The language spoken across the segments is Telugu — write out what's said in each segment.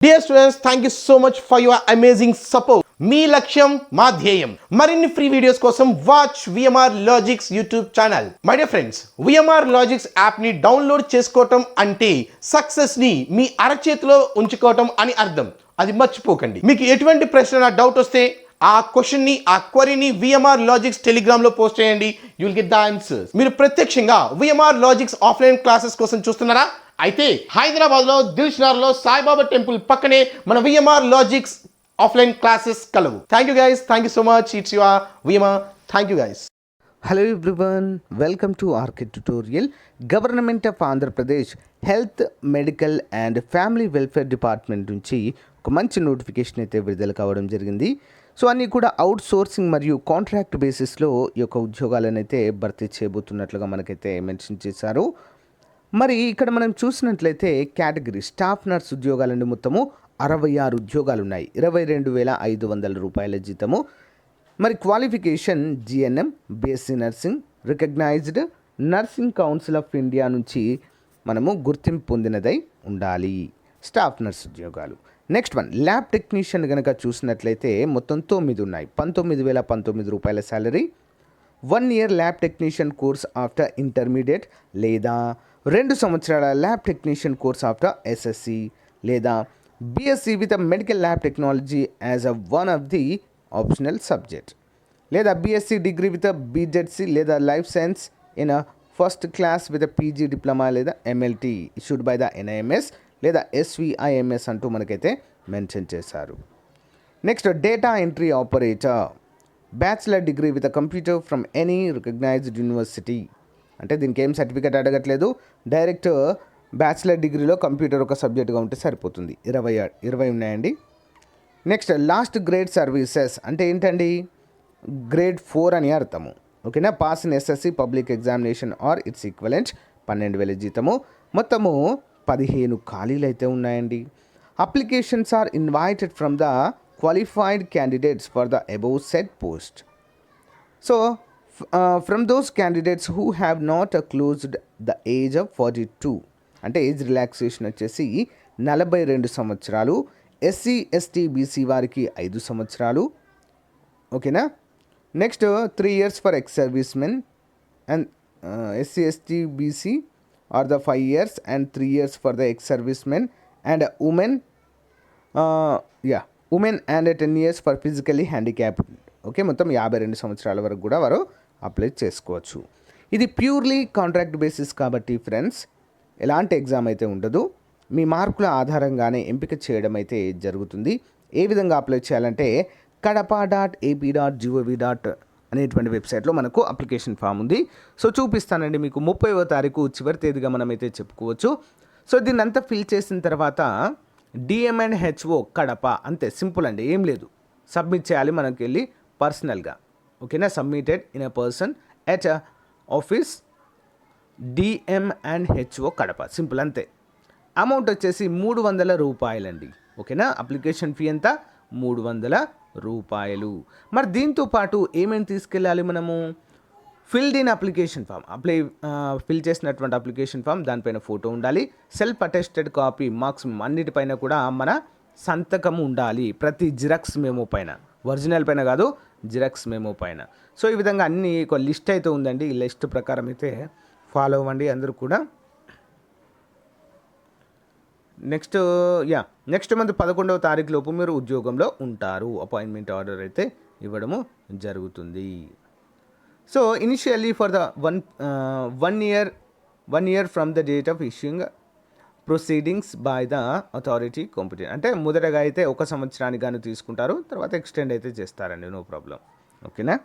Dear students, thank you so much for your amazing support. మీ లక్ష్యం మా ధ్యేయం. మరిన్ని ఫ్రీ వీడియోస్ కోసం watch VMR logics YouTube channel. My dear friends, VMR logics app ని డౌన్లోడ్ చేసుకోవటం అంటే సక్సెస్ ని మీ అరచేతిలో ఉంచుకోవటం అని అర్థం. అది మర్చిపోకండి. మీకు ఎటువంటి ప్రశ్న డౌట్ వస్తే ఆ క్వశ్చన్ ని ఆ క్వరీని విఎంఆర్ లాజిక్స్ టెలిగ్రామ్ లో పోస్ట్ చేయండి. You will get the answers. మీరు ప్రత్యక్షంగా విఎంఆర్ లాజిక్స్ ఆఫ్లైన్ క్లాసెస్ కోసం చూస్తున్నారా? అయితే హైదరాబాద్ లో దిల్షనార్లో సాయిబాబా టెంపుల్ పక్కనే మన విఎంఆర్ లాజిక్స్ ఆఫ్లైన్ క్లాసెస్ కలవు. Thank you guys, thank you so much. It's your VMR. Thank you guys. Hello everyone, welcome to RK tutorial. Government of Andhra Pradesh health, medical and family welfare department నుంచి ఒక మంచి నోటిఫికేషన్ అయితే విడుదల కావడం జరిగింది. సో అన్నీ కూడా అవుట్ సోర్సింగ్ మరియు కాంట్రాక్ట్ బేసిస్లో ఈ యొక్క ఉద్యోగాలను అయితే భర్తీ చేయబోతున్నట్లుగా మనకైతే మెన్షన్ చేశారు. మరి ఇక్కడ మనం చూసినట్లయితే కేటగిరీ స్టాఫ్ నర్స్ ఉద్యోగాలండి మొత్తము 66 ఉద్యోగాలు ఉన్నాయి. 22,500 రూపాయల జీతము. మరి qualification GNM, BSc nursing, recognized nursing council of India నుంచి మనము గుర్తింపు పొందినదై ఉండాలి. స్టాఫ్ నర్స్ ఉద్యోగాలు. నెక్స్ట్ వన్ ల్యాబ్ టెక్నీషియన్ కనుక చూసినట్లయితే మొత్తం 9 ఉన్నాయి. 19,019 రూపాయల salary. 1 year lab technician course after intermediate లేదా 2 సంవత్సరాల lab technician course after SSC లేదా BSc with medical lab technology as a one of the optional subject లేదా బీఎస్సీ డిగ్రీ విత్ బీజెడ్సీ లేదా life science in first class with PG diploma లేదా MLT issued by the NIMS లేదా ఎస్విఐఎంఎస్ అంటూ మనకైతే మెన్షన్ చేశారు. Next data entry operator, bachelor degree with computer from any recognised university. అంటే దీనికి ఏం సర్టిఫికేట్ అడగట్లేదు, డైరెక్ట్ బ్యాచిలర్ డిగ్రీలో కంప్యూటర్ ఒక సబ్జెక్ట్గా ఉంటే సరిపోతుంది. 20 ఉన్నాయండి. నెక్స్ట్ లాస్ట్ గ్రేడ్ సర్వీసెస్ అంటే ఏంటండి, గ్రేడ్ 4 అని అర్థము. ఓకేనా. Pass in SSC public examination or its equivalent. 12,000 జీతము. మొత్తము 15 ఖాళీలు అయితే ఉన్నాయండి. Applications are invited from the qualified candidates for the above set post. So from those candidates who have not closed the age of 42 అంటే ఏజ్ రిలాక్సేషన్ వచ్చేసి 42 సంవత్సరాలు. ఎస్సీ ఎస్టీ బీసీ వారికి 5 సంవత్సరాలు. ఓకేనా. Next 3 years for ex service men and SC ST BC are the 5 years and 3 years for the ex service men and women women and 10 years for physically handicapped. Okay, మొత్తం 52 సంవత్సరాల వరకు కూడా వారు అప్లై చేసుకోవచ్చు. ఇది ప్యూర్లీ కాంట్రాక్ట్ బేసిస్ కాబట్టి ఫ్రెండ్స్ ఎలాంటి ఎగ్జామ్ అయితే ఉండదు. మీ మార్కుల ఆధారంగానే ఎంపిక చేయడం అయితే జరుగుతుంది. ఏ విధంగా అప్లై చేయాలంటే kadapa.ap.gov. అనేటువంటి వెబ్సైట్లో మనకు అప్లికేషన్ ఫామ్ ఉంది. సో చూపిస్తానండి మీకు. 30వ తారీఖు చివరి తేదీగా మనమైతే చెప్పుకోవచ్చు. సో దీన్ని అంతా ఫిల్ చేసిన తర్వాత డిఎం అండ్ హెచ్ఓ కడప, అంతే సింపుల్ అండి, ఏం లేదు. సబ్మిట్ చేయాలి మనకి వెళ్ళి పర్సనల్గా. ఓకేనా. Submitted in a person at office DM and HO Kadapa, simple అంతే. అమౌంట్ వచ్చేసి 300 రూపాయలండి. ఓకేనా. అప్లికేషన్ ఫీ ఎంత? 300 రూపాయలు. మరి దీంతో పాటు ఏమేమి తీసుకెళ్ళాలి మనము? Filled in application form, fill చేసినటువంటి అప్లికేషన్ ఫామ్ దానిపైన ఫోటో ఉండాలి. సెల్ఫ్ అటెస్టెడ్ కాపీ, మార్క్స్ అన్నిటిపైన కూడా మన సంతకం ఉండాలి. ప్రతి జిరాక్స్ మెమో పైన, ఒరిజినల్ పైన కాదు, జిరాక్స్ మెమో పైన. సో ఈ విధంగా అన్ని ఒక లిస్ట్ అయితే ఉందండి. ఈ లిస్ట్ ప్రకారం అయితే ఫాలో అవ్వండి అందరూ కూడా. నెక్స్ట్ మంత్ 11వ తారీఖు లోపు మీరు ఉద్యోగంలో ఉంటారు. అపాయింట్మెంట్ ఆర్డర్ అయితే ఇవ్వడము జరుగుతుంది. So initially for the one year from the date of issuing proceedings by the authority competent. అంటే మొదటగా అయితే 1 సంవత్సరానికి గాను తీసుకుంటారు, తర్వాత ఎక్స్టెండ్ అయితే చేస్తారండి, నో ప్రాబ్లం. ఓకేనా.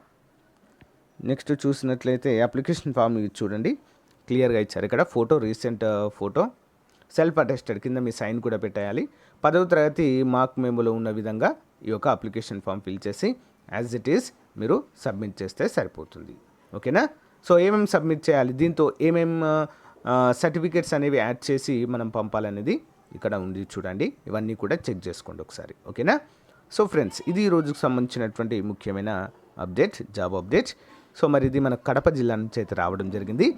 నెక్స్ట్ చూసినట్లయితే అప్లికేషన్ ఫామ్ చూడండి, క్లియర్గా ఇచ్చారు ఇక్కడ. Photo, recent photo, self attested, కింద మీ సైన్ కూడా పెట్టేయాలి. 10వ తరగతి మార్క్ మెమోలో ఉన్న విధంగా ఈ యొక్క అప్లికేషన్ ఫామ్ ఫిల్ చేసి యాజ్ ఇట్ ఈస్ మీరు సబ్మిట్ చేస్తే సరిపోతుంది. ఓకేనా. సో ఏమేమి సబ్మిట్ చేయాలి, దీంతో ఏమేమి సర్టిఫికేట్స్ అనేవి యాడ్ చేసి మనం పంపాలనేది ఇక్కడ ఉంది చూడండి. ఇవన్నీ కూడా చెక్ చేసుకోండి ఒకసారి. ఓకేనా. సో ఫ్రెండ్స్, ఇది ఈ రోజుకు సంబంధించినటువంటి ముఖ్యమైన అప్డేట్, జాబ్ అప్డేట్. సో మరి ఇది మన కడప జిల్లా నుంచి అయితే రావడం జరిగింది.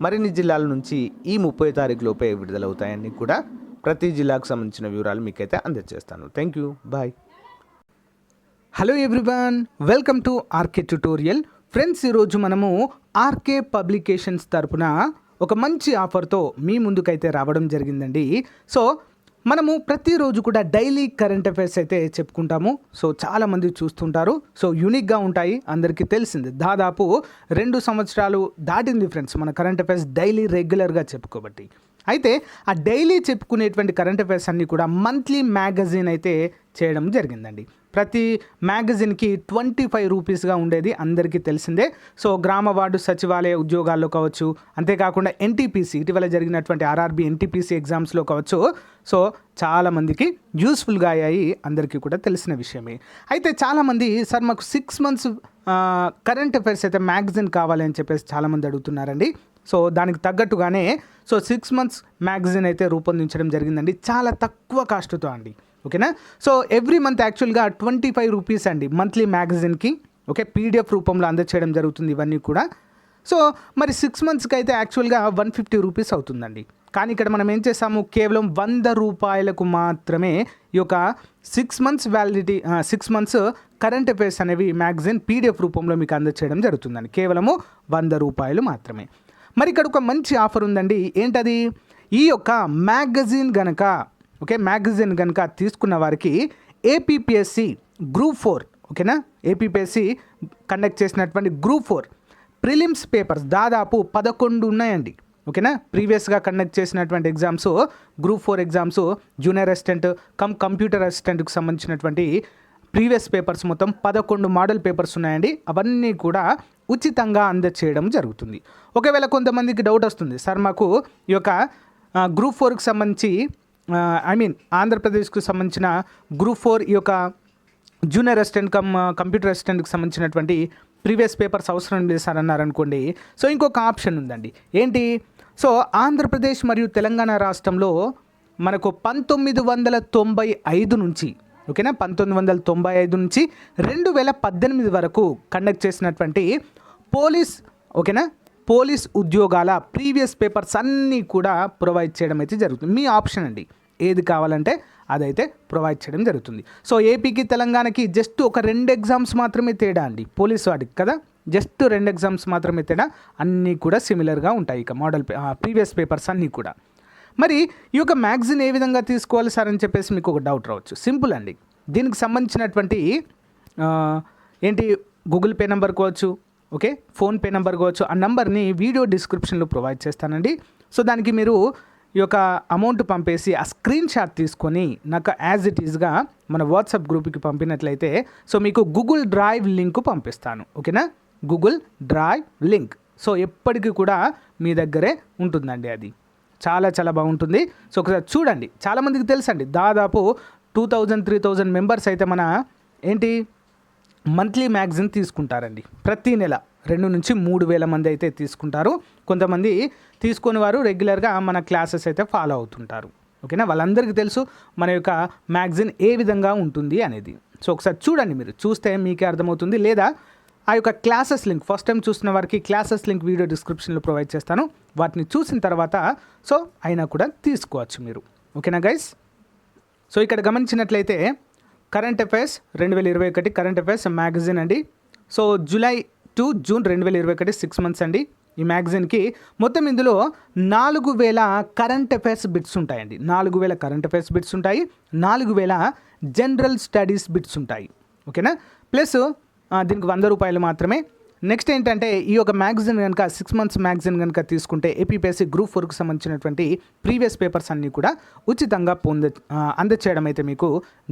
మరిన్ని జిల్లాల నుంచి ఈ 30వ తారీఖు లోపే విడుదలవుతాయని కూడా ప్రతి జిల్లాకు సంబంధించిన వివరాలు మీకైతే అందజేస్తాను. Thank you, bye. Hello everyone, welcome to RK tutorial. Friends, ఈరోజు మనము ఆర్కే పబ్లికేషన్స్ తరపున ఒక మంచి ఆఫర్తో మీ ముందుకైతే రావడం జరిగిందండి. సో మనము ప్రతిరోజు కూడా డైలీ కరెంట్ అఫైర్స్ అయితే చెప్పుకుంటాము. సో చాలామంది చూస్తుంటారు. సో యూనిక్గా ఉంటాయి, అందరికీ తెలిసింది. దాదాపు 2 సంవత్సరాలు దాటింది ఫ్రెండ్స్ మన కరెంట్ అఫైర్స్ డైలీ రెగ్యులర్గా చెప్పుకోబట్టి. అయితే ఆ డైలీ చెప్పుకునేటువంటి కరెంట్ అఫైర్స్ అన్నీ కూడా మంత్లీ మ్యాగజైన్ అయితే చేయడం జరిగిందండి. ప్రతి మ్యాగజైన్కి 25 రూపీస్గా ఉండేది, అందరికీ తెలిసిందే. సో గ్రామ వార్డు సచివాలయ ఉద్యోగాల్లో కావచ్చు, అంతేకాకుండా ఎన్టీపీసీ ఇటీవల జరిగినటువంటి ఆర్ఆర్బీ ఎన్టీపీసీ ఎగ్జామ్స్లో కావచ్చు. సో చాలామందికి యూస్ఫుల్గా అయ్యాయి, అందరికీ కూడా తెలిసిన విషయమే. అయితే చాలామంది సార్ మాకు 6 months కరెంట్ అఫైర్స్ అయితే మ్యాగజైన్ కావాలి అని చెప్పేసి చాలామంది అడుగుతున్నారండి. సో దానికి తగ్గట్టుగానే 6 months మ్యాగజైన్ అయితే రూపొందించడం జరిగిందండి, చాలా తక్కువ కాస్ట్తో అండి. ఓకేనా. సో ఎవ్రీ మంత్ యాక్చువల్గా 25 రూపీస్ అండి మంత్లీ మ్యాగజైన్కి. ఓకే, పీడిఎఫ్ రూపంలో అందచేయడం జరుగుతుంది ఇవన్నీ కూడా. సో మరి 6 monthsకి అయితే యాక్చువల్గా 150 రూపీస్ అవుతుందండి. కానీ ఇక్కడ మనం ఏం చేసాము, కేవలం 100 రూపాయలకు మాత్రమే ఈ యొక్క 6 months validity 6 months current affairs అనేవి మ్యాగజైన్ పీడిఎఫ్ రూపంలో మీకు అందచేయడం జరుగుతుందండి. కేవలము 100 రూపాయలు మాత్రమే. మరి ఇక్కడ ఒక మంచి ఆఫర్ ఉందండి. ఏంటది? ఈ యొక్క మ్యాగజైన్ కనుక తీసుకున్న వారికి ఏపీపీఎస్సి గ్రూప్ 4, ఓకేనా, ఏపీపీఎస్సి కండక్ట్ చేసినటువంటి గ్రూప్ 4 ప్రిలిమ్స్ పేపర్స్ దాదాపు 11 ఉన్నాయండి. ఓకేనా, ప్రీవియస్గా కండక్ట్ చేసినటువంటి exams, group 4 exams, junior assistant computer అసిస్టెంట్కి సంబంధించినటువంటి ప్రీవియస్ పేపర్స్ మొత్తం 11 మోడల్ పేపర్స్ ఉన్నాయండి. అవన్నీ కూడా ఉచితంగా అందచేయడం జరుగుతుంది. ఒకవేళ కొంతమందికి డౌట్ వస్తుంది, సార్ మాకు ఈ యొక్క గ్రూప్ 4కి సంబంధించి ఆంధ్రప్రదేశ్కు సంబంధించిన గ్రూప్ 4 ఈ యొక్క జూనియర్ అసిస్టెంట్ కంప్యూటర్ అసిస్టెంట్కి సంబంధించినటువంటి ప్రీవియస్ పేపర్స్ అవసరం లేదు సార్ అన్నారనుకోండి. సో ఇంకొక ఆప్షన్ ఉందండి. ఏంటి? సో ఆంధ్రప్రదేశ్ మరియు తెలంగాణ రాష్ట్రంలో మనకు 1995 నుంచి, ఓకేనా, 1995 నుంచి 2018 వరకు కండక్ట్ చేసినటువంటి పోలీస్ ఉద్యోగాల ప్రీవియస్ పేపర్స్ అన్నీ కూడా ప్రొవైడ్ చేయడం అయితే జరుగుతుంది. మీ ఆప్షన్ అండి, ఏది కావాలంటే అదైతే ప్రొవైడ్ చేయడం జరుగుతుంది. సో ఏపీకి తెలంగాణకి జస్ట్ ఒక 2 ఎగ్జామ్స్ మాత్రమే తేడా అండి, పోలీస్ వాటికి కదా, జస్ట్ 2 ఎగ్జామ్స్ మాత్రమే తేడా. అన్నీ కూడా సిమిలర్గా ఉంటాయి ఇక మోడల్ ప్రీవియస్ పేపర్స్ అన్నీ కూడా. మరి ఈ యొక్క మ్యాగజైన్ ఏ విధంగా తీసుకోవాలి సార్ అని చెప్పేసి మీకు ఒక డౌట్ రావచ్చు. సింపుల్ అండి, దీనికి సంబంధించినటువంటి ఏంటి, గూగుల్ పే నెంబర్ కావచ్చు, ఓకే, ఫోన్పే నెంబర్ కావచ్చు, ఆ నెంబర్ని వీడియో డిస్క్రిప్షన్లో ప్రొవైడ్ చేస్తానండి. సో దానికి మీరు ఈ యొక్క అమౌంట్ పంపేసి ఆ స్క్రీన్ షాట్ తీసుకొని నాకు యాజ్ ఇట్ ఈజ్గా మన వాట్సాప్ గ్రూప్కి పంపినట్లయితే సో మీకు గూగుల్ డ్రైవ్ లింక్ పంపిస్తాను. ఓకేనా, గూగుల్ డ్రైవ్ లింక్. సో ఎప్పటికీ కూడా మీ దగ్గరే ఉంటుందండి, అది చాలా చాలా బాగుంటుంది. సో ఒకసారి చూడండి. చాలామందికి తెలుసండి, దాదాపు 2000-3000 మెంబర్స్ అయితే మన ఏంటి మంత్లీ మ్యాగజైన్ తీసుకుంటారండి. ప్రతి నెల 2,000-3,000 మంది అయితే తీసుకుంటారు. కొంతమంది తీసుకొని వారు రెగ్యులర్గా మన క్లాసెస్ అయితే ఫాలో అవుతుంటారు. ఓకేనా, వాళ్ళందరికీ తెలుసు మన యొక్క మ్యాగజైన్ ఏ విధంగా ఉంటుంది అనేది. సో ఒకసారి చూడండి, మీరు చూస్తే మీకే అర్థమవుతుంది. లేదా ఆ యొక్క క్లాసెస్ లింక్ ఫస్ట్ టైం చూసిన వారికి క్లాసెస్ లింక్ వీడియో డిస్క్రిప్షన్లో ప్రొవైడ్ చేస్తాను. వాటిని చూసిన తర్వాత సో అయినా కూడా తీసుకోవచ్చు మీరు. ఓకేనా గైస్. సో ఇక్కడ గమనించినట్లయితే current affairs 2021 current affairs magazine అండి. So July to June 2021 6 months అండి. ఈ మ్యాగజైన్కి మొత్తం ఇందులో 4,000 కరెంట్ అఫైర్స్ బిట్స్ ఉంటాయండి. 4,000 కరెంట్ అఫైర్స్ బిట్స్ ఉంటాయి, 4,000 జనరల్ స్టడీస్ బిట్స్ ఉంటాయి. ఓకేనా, ప్లస్ దీనికి 100 రూపాయలు మాత్రమే. నెక్స్ట్ ఏంటంటే ఈ యొక్క మ్యాగజైన్ కనుక 6 months మ్యాగజైన్ కనుక తీసుకుంటే ఏపీపీఎస్సీ గ్రూప్ 4కి సంబంధించినటువంటి ప్రీవియస్ పేపర్స్ అన్నీ కూడా ఉచితంగా అందచేయడం అయితే మీకు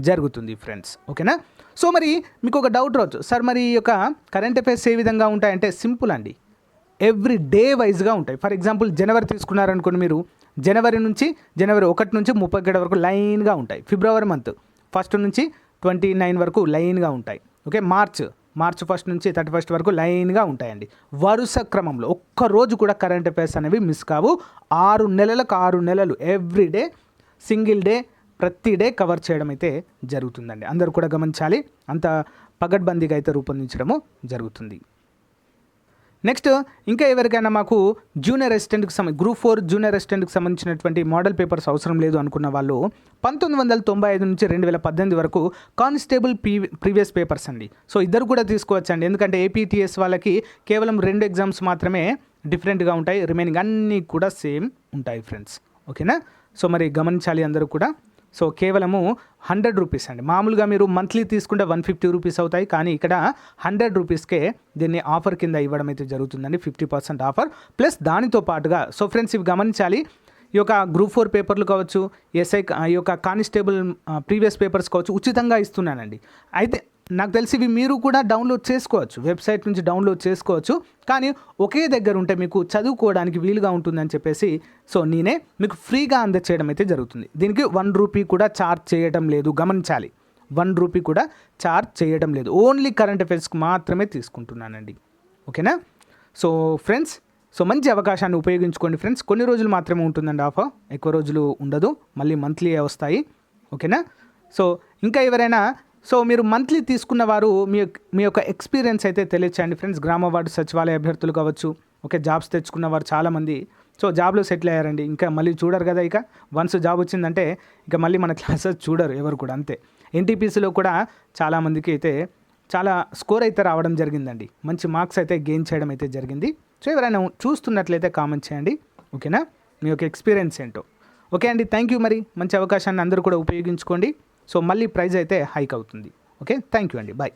జరుగుతుంది ఫ్రెండ్స్. ఓకేనా. సో మరి మీకు ఒక డౌట్ రావచ్చు, సార్ మరి ఈ యొక్క కరెంట్ అఫైర్స్ ఏ విధంగా ఉంటాయంటే సింపుల్ అండి, ఎవ్రీ డే వైజ్గా ఉంటాయి. ఫర్ ఎగ్జాంపుల్ జనవరి తీసుకున్నారనుకోండి, మీరు జనవరి 1 నుంచి 31 వరకు లైన్గా ఉంటాయి. ఫిబ్రవరి మంత్ 1 నుంచి 29 వరకు లైన్గా ఉంటాయి. ఓకే, మార్చ్ 1 నుంచి 31 వరకు లైన్గా ఉంటాయండి. వరుస క్రమంలో ఒక్కరోజు కూడా కరెంట్ అఫైర్స్ అనేవి మిస్ కావు. 6 నెలలకు 6 నెలలు ఎవ్రీడే సింగిల్ డే ప్రతి డే కవర్ చేయడం అయితే జరుగుతుందండి. అందరూ కూడా గమనించాలి, అంత పగడ్బందీగా అయితే రూపొందించడము జరుగుతుంది. నెక్స్ట్ ఇంకా ఎవరికైనా మాకు జూనియర్ అసిస్టెంట్కి గ్రూప్ 4 జూనియర్ అసిస్టెంట్కి సంబంధించినటువంటి మోడల్ పేపర్స్ అవసరం లేదు అనుకున్న వాళ్ళు 1995 నుంచి 2018 వరకు కానిస్టేబుల్ ప్రీవియస్ పేపర్స్ అండి. సో ఇద్దరు కూడా తీసుకోవచ్చండి, ఎందుకంటే ఏపీటీఎస్ వాళ్ళకి కేవలం 2 ఎగ్జామ్స్ మాత్రమే డిఫరెంట్గా ఉంటాయి, రిమైనింగ్ అన్నీ కూడా సేమ్ ఉంటాయి ఫ్రెండ్స్. ఓకేనా? సో మరి గమనించాలి అందరూ కూడా. సో కేవలము 100 రూపీస్ అండి. మామూలుగా మీరు మంత్లీ తీసుకుంటే 150 రూపీస్ అవుతాయి, కానీ ఇక్కడ 100 రూపీస్కే దీన్ని ఆఫర్ కింద ఇవ్వడం అయితే జరుగుతుందండి. 50% ఆఫర్ ప్లస్ దానితో పాటుగా. సో ఫ్రెండ్స్ ఇవి గమనించాలి, ఈ యొక్క గ్రూప్ 4 పేపర్లు కావచ్చు, ఎస్ఐ ఈ యొక్క కానిస్టేబుల్ ప్రీవియస్ పేపర్స్ కావచ్చు ఉచితంగా ఇస్తున్నానండి. అయితే నాకు తెలిసి ఇవి మీరు కూడా డౌన్లోడ్ చేసుకోవచ్చు, వెబ్సైట్ నుంచి డౌన్లోడ్ చేసుకోవచ్చు, కానీ ఒకే దగ్గర ఉంటే మీకు చదువుకోవడానికి వీలుగా ఉంటుందని చెప్పేసి సో నేనే మీకు ఫ్రీగా అందచేయడం అయితే జరుగుతుంది. దీనికి 1 రూపీ కూడా ఛార్జ్ చేయడం లేదు, గమనించాలి. 1 రూపీ కూడా ఛార్జ్ చేయడం లేదు, ఓన్లీ కరెంట్ అఫైర్స్కి మాత్రమే తీసుకుంటున్నానండి. ఓకేనా? సో ఫ్రెండ్స్, సో మంచి అవకాశాన్ని ఉపయోగించుకోండి ఫ్రెండ్స్. కొన్ని రోజులు మాత్రమే ఉంటుందండి ఆఫర్, ఎక్కువ రోజులు ఉండదు, మళ్ళీ మంత్లీ వస్తాయి. ఓకేనా? సో ఇంకా ఎవరైనా సో మీరు మంత్లీ తీసుకున్న వారు మీ యొక్క ఎక్స్పీరియన్స్ అయితే తెలియచేయండి ఫ్రెండ్స్. గ్రామ వార్డు సచివాలయ అభ్యర్థులు కావచ్చు, ఓకే, జాబ్స్ తెచ్చుకున్న వారు చాలామంది సో జాబ్లో సెటిల్ అయ్యారండి. ఇంకా మళ్ళీ చూడరు కదా, ఇక వన్స్ జాబ్ వచ్చిందంటే ఇక మళ్ళీ మన క్లాసెస్ చూడరు ఎవరు కూడా, అంతే. ఎన్టీపీసీలో కూడా చాలామందికి అయితే చాలా స్కోర్ అయితే రావడం జరిగిందండి, మంచి మార్క్స్ అయితే గెయిన్ చేయడం అయితే జరిగింది. సో ఎవరైనా చూస్తున్నట్లయితే కామెంట్ చేయండి. ఓకేనా? మీ యొక్క ఎక్స్పీరియన్స్ ఏంటో. ఓకే అండి, థ్యాంక్ యూ. మరి మంచి అవకాశాన్ని అందరూ కూడా ఉపయోగించుకోండి. సో మళ్ళీ ప్రైజ్ అయితే హైక్ అవుతుంది. ఓకే, థ్యాంక్ యూ అండి, బాయ్.